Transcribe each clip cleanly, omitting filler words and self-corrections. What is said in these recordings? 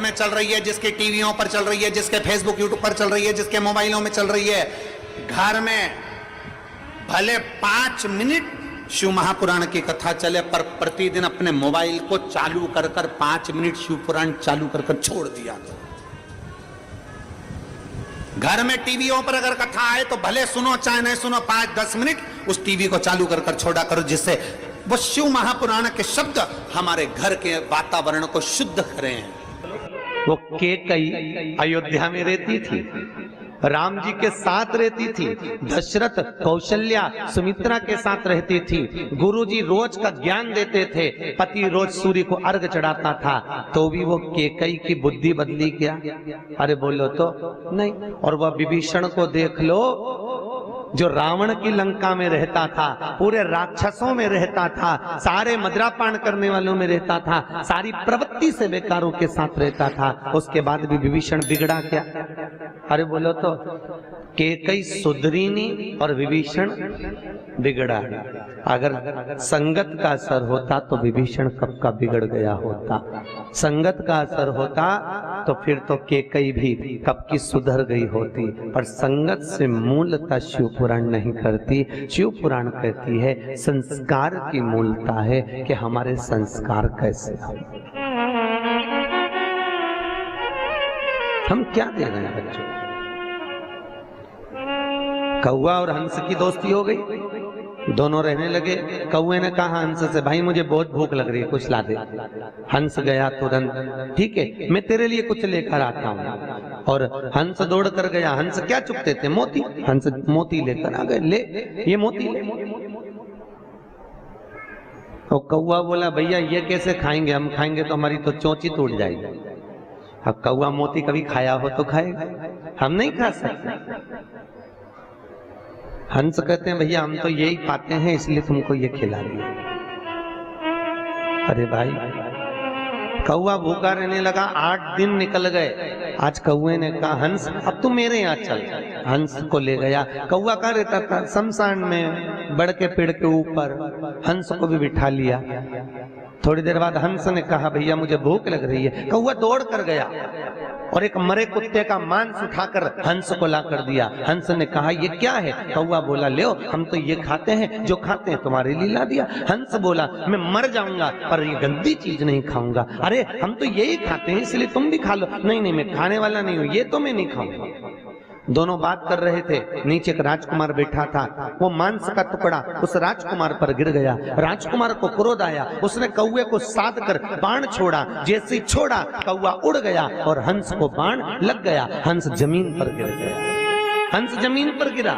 में चल रही है, जिसके टीवियों पर चल रही है, जिसके फेसबुक यूट्यूब पर चल रही है, जिसके मोबाइलों में चल रही है, घर में भले 5 मिनट शिव महापुराण की कथा चले, पर प्रतिदिन अपने मोबाइल को चालू कर 5 मिनट शिव पुराण चालू कर छोड़ दिया। घर में टीवियों पर अगर कथा आए तो भले सुनो चाहे नहीं सुनो, 5-10 मिनट उस टीवी को चालू कर छोड़ा करो, जिससे वो शिव महापुराण के शब्द हमारे घर के वातावरण को शुद्ध करें। वो केकई अयोध्या में रहती थी, राम जी के साथ रहती थी, दशरथ कौशल्या सुमित्रा के साथ रहती थी, गुरुजी रोज का ज्ञान देते थे, पति रोज सूर्य को अर्घ चढ़ाता था, तो भी वो केकई की बुद्धि बदली क्या? अरे बोलो तो नहीं। और वह विभीषण को देख लो, जो रावण की लंका में रहता था, पूरे राक्षसों में रहता था, सारे मदिरापान करने वालों में रहता था, सारी प्रवृत्ति से बेकारों के साथ रहता था, उसके बाद भी विभीषण बिगड़ा क्या? अरे बोलो तो केकई सुधरी नहीं और विभीषण बिगड़ा। अगर संगत का असर होता तो विभीषण कब का बिगड़ गया होता, संगत का असर होता तो फिर तो केकई भी कब की सुधर गई होती। पर संगत से मूलता शिव पुराण नहीं करती, शिव पुराण कहती है संस्कार की मूलता है कि हमारे संस्कार कैसे हो, हम क्या दे रहे हैं बच्चों। कौवा और हंस की दोस्ती हो गई, दोनों रहने लगे। कौवे ने कहा हंस से, भाई मुझे बहुत भूख लग रही है, कुछ ला दे। हंस गया तुरंत, ठीक है मैं तेरे लिए कुछ लेकर आता हूँ। और हंस दौड़ कर गया। हंस क्या चुपते थे? मोती। हंस मोती लेकर आ गए, ले ये मोती ले। और कौवा बोला भैया ये कैसे खाएंगे, हम खाएंगे तो हमारी तो चोंची टूट जाएगी। अब कौवा मोती कभी खाया हो तो खाएगा, हम नहीं खा सकते। हंस कहते हैं भैया हम तो यही खाते हैं इसलिए तुमको ये खिला दिया। अरे भाई, कौवा भूखा रहने लगा, 8 दिन निकल गए। आज कौवे ने कहा हंस अब तू मेरे यहाँ चल। हंस को ले गया। कौवा कहाँ रहता था? शमशान में, बड़ के पेड़ के ऊपर। हंस को भी बिठा लिया। थोड़ी देर बाद हंस ने कहा भैया मुझे भूख लग रही है। कौवा दौड़ कर गया और एक मरे कुत्ते का मांस उठाकर हंस को ला कर दिया। हंस ने कहा ये क्या है? कौवा बोला ले हम तो ये खाते हैं, जो खाते हैं तुम्हारे लिए ला दिया। हंस बोला मैं मर जाऊंगा पर ये गंदी चीज नहीं खाऊंगा। अरे हम तो यही खाते हैं इसलिए तुम भी खा लो। नहीं नहीं मैं खाने वाला नहीं हूं, ये तो मैं नहीं खाऊंगा। दोनों बात कर रहे थे। नीचे एक राजकुमार बैठा था, वो मांस का टुकड़ा उस राजकुमार पर गिर गया। राजकुमार को क्रोध आया, उसने कौवे को साध कर बाण छोड़ा। जैसे ही छोड़ा कौवा उड़ गया और हंस को बाण लग गया। हंस जमीन पर गिर गया। हंस जमीन पर गिरा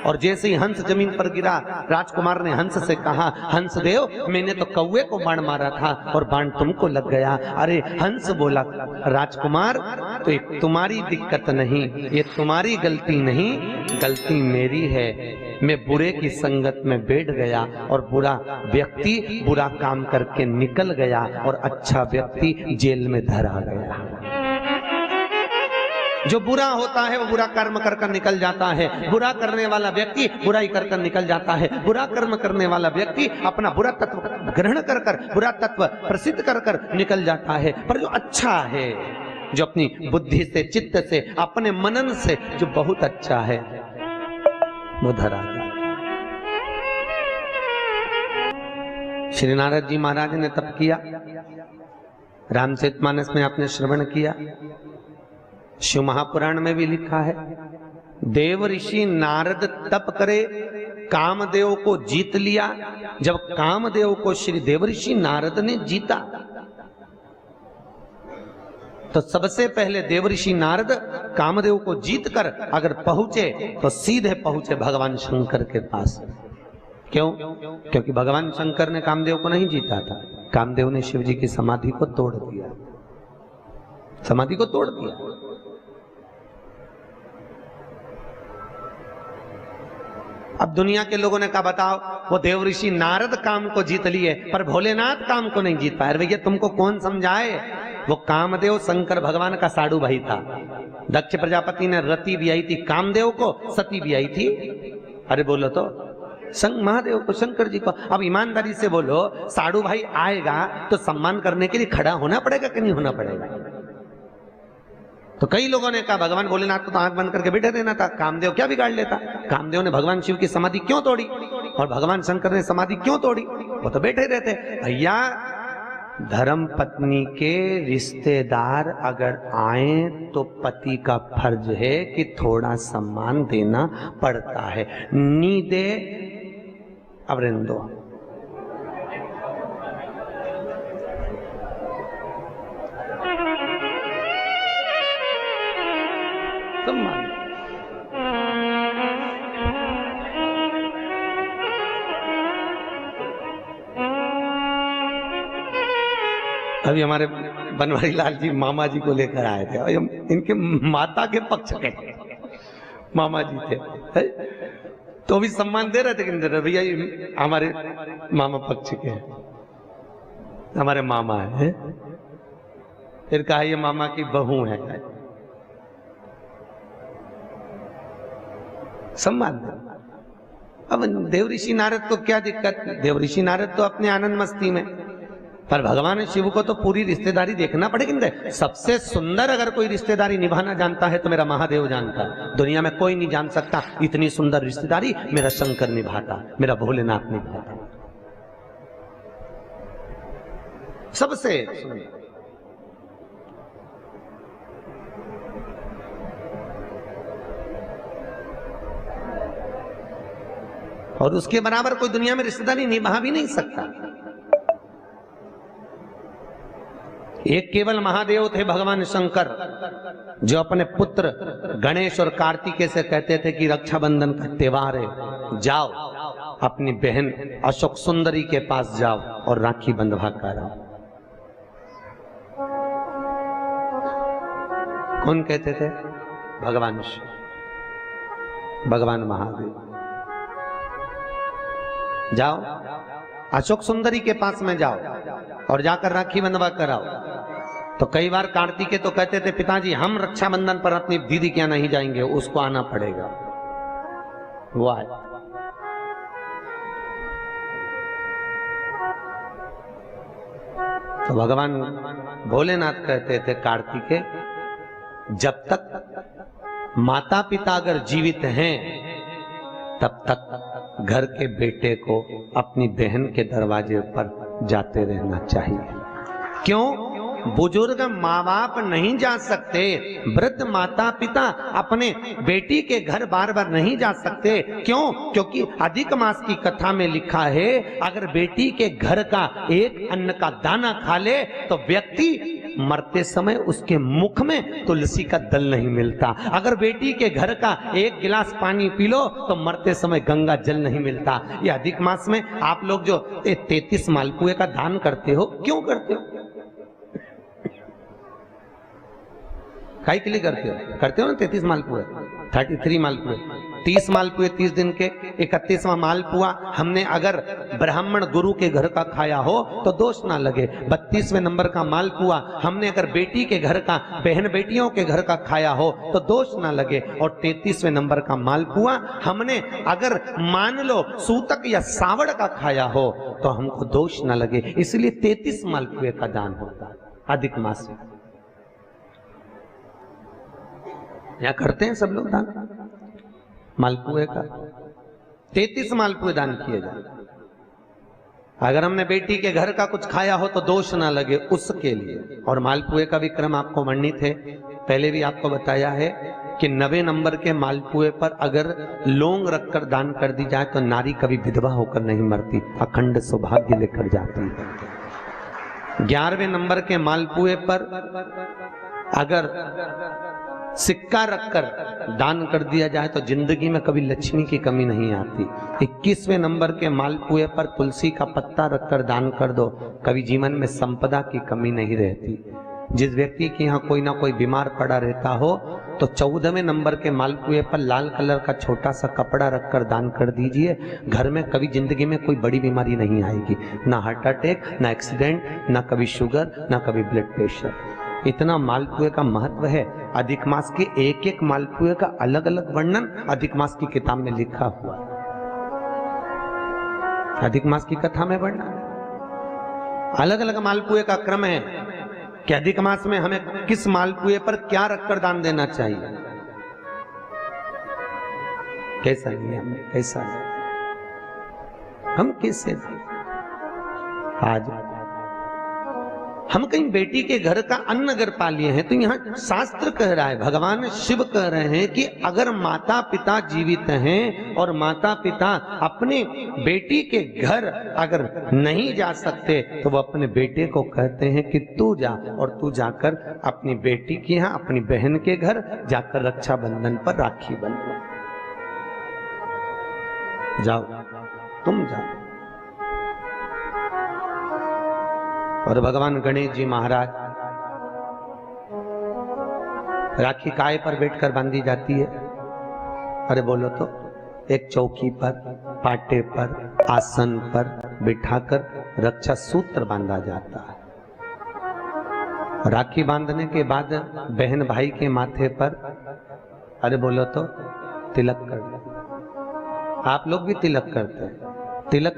और जैसे ही हंस जमीन पर गिरा राजकुमार ने हंस से कहा हंस देव मैंने तो कौवे को बाण मारा था और बाण तुमको लग गया। अरे हंस बोला राजकुमार तो ये तुम्हारी दिक्कत नहीं, ये तुम्हारी गलती नहीं, गलती मेरी है। मैं बुरे की संगत में बैठ गया और बुरा व्यक्ति बुरा काम करके निकल गया और अच्छा व्यक्ति जेल में धरा गया। जो बुरा होता है वो बुरा कर्म कर कर निकल जाता है। बुरा करने वाला व्यक्ति बुराई कर कर निकल जाता है। बुरा कर्म करने वाला व्यक्ति अपना बुरा तत्व ग्रहण कर कर, बुरा तत्व प्रसिद्ध कर कर निकल जाता है। पर जो अच्छा है, जो अपनी बुद्धि से, चित्त से, अपने मनन से जो बहुत अच्छा है वो धरा गया। श्री नारद जी महाराज ने तप किया, रामचरितमानस में आपने श्रवण किया, शिव महापुराण में भी लिखा है देव ऋषि नारद तप करे कामदेव को जीत लिया। जब कामदेव को श्री देव ऋषि नारद ने जीता तो सबसे पहले देव ऋषि नारद कामदेव को जीत कर अगर पहुंचे तो सीधे पहुंचे भगवान शंकर के पास। क्यों? क्योंकि भगवान शंकर ने कामदेव को नहीं जीता था। कामदेव ने शिव जी की समाधि को तोड़ दिया, समाधि को तोड़ दिया। अब दुनिया के लोगों ने कहा बताओ वो देव ऋषि नारद काम को जीत लिए पर भोलेनाथ काम को नहीं जीत पाए। भैया तुमको कौन समझाए? वो कामदेव शंकर भगवान का साडू भाई था। दक्ष प्रजापति ने रति भी आई थी कामदेव को, सती भी आई थी। अरे बोलो तो महादेव को, शंकर जी को। अब ईमानदारी से बोलो, साडू भाई आएगा तो सम्मान करने के लिए खड़ा होना पड़ेगा कि नहीं होना पड़ेगा? तो कई लोगों ने कहा भगवान भोलेनाथ को तो आंख बंद करके बैठे रहना था, कामदेव क्या बिगाड़ लेता? कामदेव ने भगवान शिव की समाधि क्यों तोड़ी और भगवान शंकर ने समाधि क्यों तोड़ी? वो तो बैठे रहते। भैया धर्म पत्नी के रिश्तेदार अगर आए तो पति का फर्ज है कि थोड़ा सम्मान देना पड़ता है। नी दे अब रहने दो। सम्मान अभी हमारे बनवारी लाल जी मामा जी को लेकर आए थे और इनके माता के पक्ष के मामा जी थे, तो भी सम्मान दे रहे थे कि नहीं दे रहे? भैया ये हमारे मामा पक्ष के हैं, हमारे मामा है। फिर कहा ये मामा की बहू है, सम्मान दे। अब देव ऋषि नारद को क्या दिक्कत? देव ऋषि नारद तो अपने आनंद मस्ती में, पर भगवान शिव को तो पूरी रिश्तेदारी देखना पड़ेगी ना। सबसे सुंदर अगर कोई रिश्तेदारी निभाना जानता है तो मेरा महादेव जानता है। दुनिया में कोई नहीं जान सकता इतनी सुंदर रिश्तेदारी मेरा शंकर निभाता, मेरा भोलेनाथ निभाता। सबसे और उसके बराबर कोई दुनिया में रिश्तेदारी निभा भी नहीं सकता। एक केवल महादेव थे भगवान शंकर, जो अपने पुत्र गणेश और कार्तिकेय से कहते थे कि रक्षाबंधन का त्योहार है, जाओ अपनी बहन अशोक सुंदरी के पास जाओ और राखी बंधवा कर आओ। कौन कहते थे? भगवान शिव, भगवान महादेव। जाओ अशोक सुंदरी के पास में जाओ और जाकर राखी बंधवा कराओ। तो कई बार कार्तिकेय तो कहते थे पिताजी हम रक्षाबंधन पर अपनी दीदी के यहाँ नहीं जाएंगे, उसको आना पड़ेगा। वो आए। तो भगवान भोलेनाथ कहते थे कार्तिकेय जब तक माता पिता अगर जीवित हैं तब तक घर के बेटे को अपनी बहन के दरवाजे पर जाते रहना चाहिए। क्यों? बुजुर्ग माँ बाप नहीं जा सकते, वृद्ध माता पिता अपने बेटी के घर बार बार नहीं जा सकते। क्यों? क्योंकि अधिक मास की कथा में लिखा है अगर बेटी के घर का एक अन्न का दाना खा ले तो व्यक्ति मरते समय उसके मुख में तुलसी का दल नहीं मिलता। अगर बेटी के घर का एक गिलास पानी पी लो तो मरते समय गंगा जल नहीं मिलता। ये अधिक मास में आप लोग जो 33 मालपुए का दान करते हो, क्यों करते हो? काहे के लिए करते हो? करते हो ना 33 मालपुए, 33 मालपुए, 30 मालपुए 30 दिन के, 31वां मालपुआ हमने अगर ब्राह्मण गुरु के घर का खाया हो तो दोष ना लगे। 32वें नंबर का मालपुआ हमने अगर बेटी के घर का, बहन बेटियों के घर का खाया हो तो दोष ना लगे। और 33वें नंबर का मालपुआ हमने अगर मान लो सूतक या सावड़ का खाया हो तो हमको दोष ना लगे। इसलिए 33 मालपुए का दान होता है अधिक मास में। यहाँ करते हैं सब लोग दान मालपुए का। 33 मालपुए दान किए जाए। अगर हमने बेटी के घर का कुछ खाया हो तो दोष ना लगे, उसके लिए। और मालपुए का भी क्रम आपको वर्णित है, पहले भी आपको बताया है कि 90 नंबर के मालपुए पर अगर लौंग रखकर दान कर दी जाए तो नारी कभी विधवा होकर नहीं मरती, अखंड सौभाग्य लेकर जाती है। 11वें नंबर के मालपुए पर अगर सिक्का रखकर दान कर दिया जाए तो जिंदगी में कभी लक्ष्मी की कमी नहीं आती। 21वें नंबर के मालपुए पर तुलसी का पत्ता रखकर दान कर दो, कभी जीवन में संपदा की कमी नहीं रहती। जिस व्यक्ति के यहाँ कोई ना कोई बीमार पड़ा रहता हो तो 14वें नंबर के मालपुए पर लाल कलर का छोटा सा कपड़ा रखकर दान कर दीजिए। घर में कभी जिंदगी में कोई बड़ी बीमारी नहीं आएगी, ना हार्ट अटैक, ना एक्सीडेंट, ना कभी शुगर, ना कभी ब्लड प्रेशर। इतना मालपुए का महत्व है। अधिक मास के एक एक मालपुए का अलग अलग वर्णन अधिक मास की किताब में लिखा हुआ है। अधिक मास की कथा में वर्णन अलग अलग मालपुए का क्रम है कि अधिक मास में हमें किस मालपुए पर क्या रखकर दान देना चाहिए। कैसा नियम है, कैसा नहीं। हम कैसे आज हम कहीं बेटी के घर का अन्न अगर पा लिए हैं तो यहां शास्त्र कह रहा है, भगवान शिव कह रहे हैं कि अगर माता पिता जीवित हैं और माता पिता अपने बेटी के घर अगर नहीं जा सकते तो वो अपने बेटे को कहते हैं कि तू जा, और तू जाकर अपनी बेटी के यहाँ अपनी बहन के घर जाकर रक्षाबंधन पर राखी बंधो। जाओ, तुम जाओ। और भगवान गणेश जी महाराज, राखी काय पर बैठकर बांधी जाती है? अरे बोलो तो, एक चौकी पर, पाटे पर, आसन पर बिठाकर रक्षा सूत्र बांधा जाता है। राखी बांधने के बाद बहन भाई के माथे पर, अरे बोलो तो, तिलक कर दो। आप लोग भी तिलक करते हैं। तिलक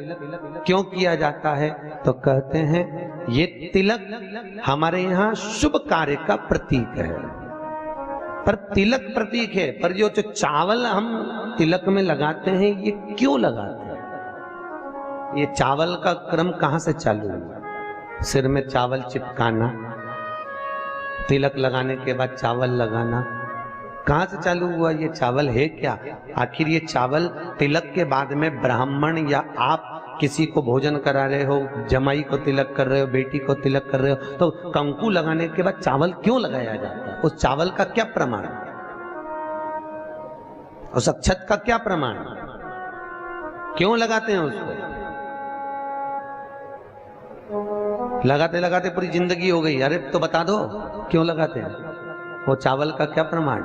क्यों किया जाता है? तो कहते हैं ये तिलक हमारे यहाँ शुभ कार्य का प्रतीक है। पर तिलक प्रतीक है, पर जो चावल हम तिलक में लगाते हैं ये क्यों लगाते हैं? ये चावल का क्रम कहां से चालू हुआ? सिर में चावल चिपकाना, तिलक लगाने के बाद चावल लगाना, कहां से चालू हुआ? ये चावल है क्या? आखिर ये चावल तिलक के बाद में ब्राह्मण या आप किसी को भोजन करा रहे हो, जमाई को तिलक कर रहे हो, बेटी को तिलक कर रहे हो, तो कंकु लगाने के बाद चावल क्यों लगाया जाता है? उस चावल का क्या प्रमाण? उस अक्षत का क्या प्रमाण? क्यों लगाते हैं उसको? लगाते लगाते पूरी जिंदगी हो गई, अरे तो बता दो क्यों लगाते हैं? वो चावल का क्या प्रमाण?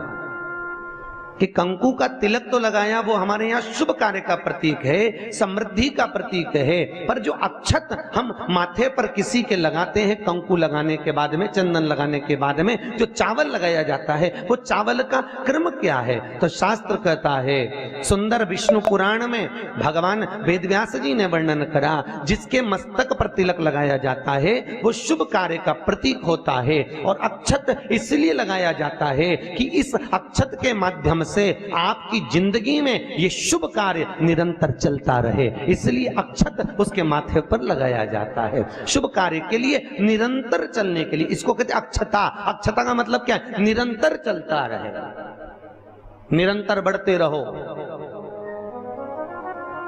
कि कंकु का तिलक तो लगाया, वो हमारे यहाँ शुभ कार्य का प्रतीक है, समृद्धि का प्रतीक है। पर जो अक्षत हम माथे पर किसी के लगाते हैं, कंकु लगाने के बाद में, चंदन लगाने के बाद में जो चावल लगाया जाता है, वो चावल का क्रम क्या है? तो शास्त्र कहता है, सुंदर विष्णु पुराण में भगवान वेदव्यास जी ने वर्णन करा, जिसके मस्तक पर तिलक लगाया जाता है वो शुभ कार्य का प्रतीक होता है। और अक्षत इसलिए लगाया जाता है कि इस अक्षत के माध्यम से आपकी जिंदगी में ये शुभ कार्य निरंतर चलता रहे, इसलिए अक्षत उसके माथे पर लगाया जाता है। शुभ कार्य के लिए, निरंतर चलने के लिए, इसको कहते हैं अक्षता। अक्षता का मतलब क्या है? निरंतर चलता रहे, निरंतर बढ़ते रहो।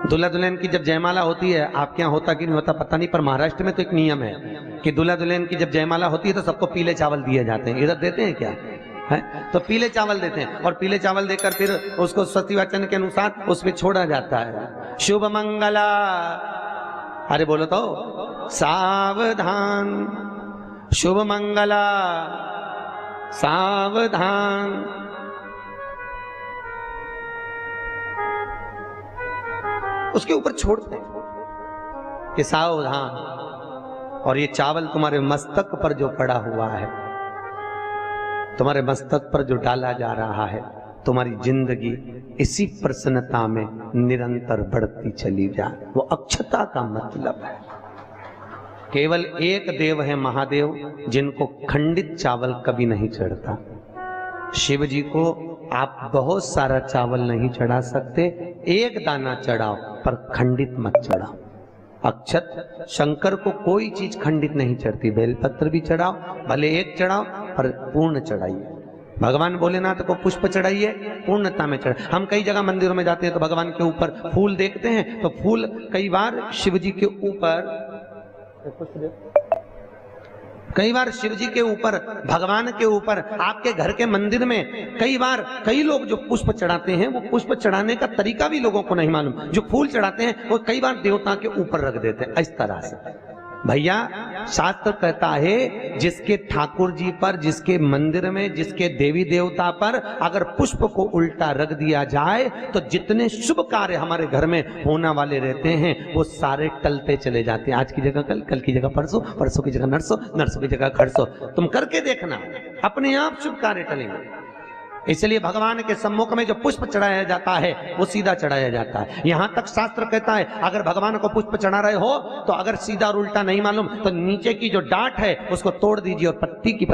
दूल्हा दुल्हन की जब जयमाला होती है, आपके यहाँ होता कि नहीं होता पता नहीं, पर महाराष्ट्र में तो एक नियम है कि दूल्हा दुल्हन की जब जयमाला होती है तो सबको पीले चावल दिए जाते हैं। इधर देते हैं क्या है? तो पीले चावल देते हैं, और पीले चावल देकर फिर उसको सतीवचन के अनुसार उसमें छोड़ा जाता है। शुभ मंगला, अरे बोलो तो, सावधान, शुभ मंगला सावधान। उसके ऊपर छोड़ते हैं कि सावधान। और ये चावल तुम्हारे मस्तक पर जो पड़ा हुआ है, तुम्हारे मस्तक पर जो डाला जा रहा है, तुम्हारी जिंदगी इसी प्रसन्नता में निरंतर बढ़ती चली जाए। वो अक्षता का मतलब है। केवल एक देव है महादेव, जिनको खंडित चावल कभी नहीं चढ़ता। शिव जी को आप बहुत सारा चावल नहीं चढ़ा सकते, एक दाना चढ़ाओ, पर खंडित मत चढ़ाओ। अक्षत, शंकर को कोई चीज खंडित नहीं चढ़ती। बेलपत्र भी चढ़ाओ, भले एक चढ़ाओ, पर पूर्ण चढ़ाइए। भगवान भोलेनाथ को पुष्प चढ़ाइए, पूर्णता में चढ़ाइए। हम कई जगह मंदिरों में जाते हैं तो भगवान के ऊपर फूल देखते हैं, तो फूल कई बार शिव जी के ऊपर, कई बार शिव जी के ऊपर, भगवान के ऊपर, आपके घर के मंदिर में कई बार कई लोग जो पुष्प चढ़ाते हैं, वो पुष्प चढ़ाने का तरीका भी लोगों को नहीं मालूम। जो फूल चढ़ाते हैं वो कई बार देवता के ऊपर रख देते हैं, इस तरह से। भैया, शास्त्र कहता है जिसके ठाकुर जी पर, जिसके मंदिर में, जिसके देवी देवता पर अगर पुष्प को उल्टा रख दिया जाए तो जितने शुभ कार्य हमारे घर में होने वाले रहते हैं वो सारे टलते चले जाते हैं। आज की जगह कल, कल की जगह परसों, परसों की जगह नरसों, नरसों की जगह खरसों। तुम करके देखना, अपने आप शुभ कार्य टलेंगे। इसलिए भगवान के सम्मुख में जो पुष्प चढ़ाया जाता है वो सीधा चढ़ाया जाता है। यहां तक शास्त्र कहता है अगर भगवान को पुष्प चढ़ा रहे हो तो अगर सीधा और उल्टा नहीं मालूम तो नीचे की जो डांट है उसको तोड़ दीजिए और पत्ती की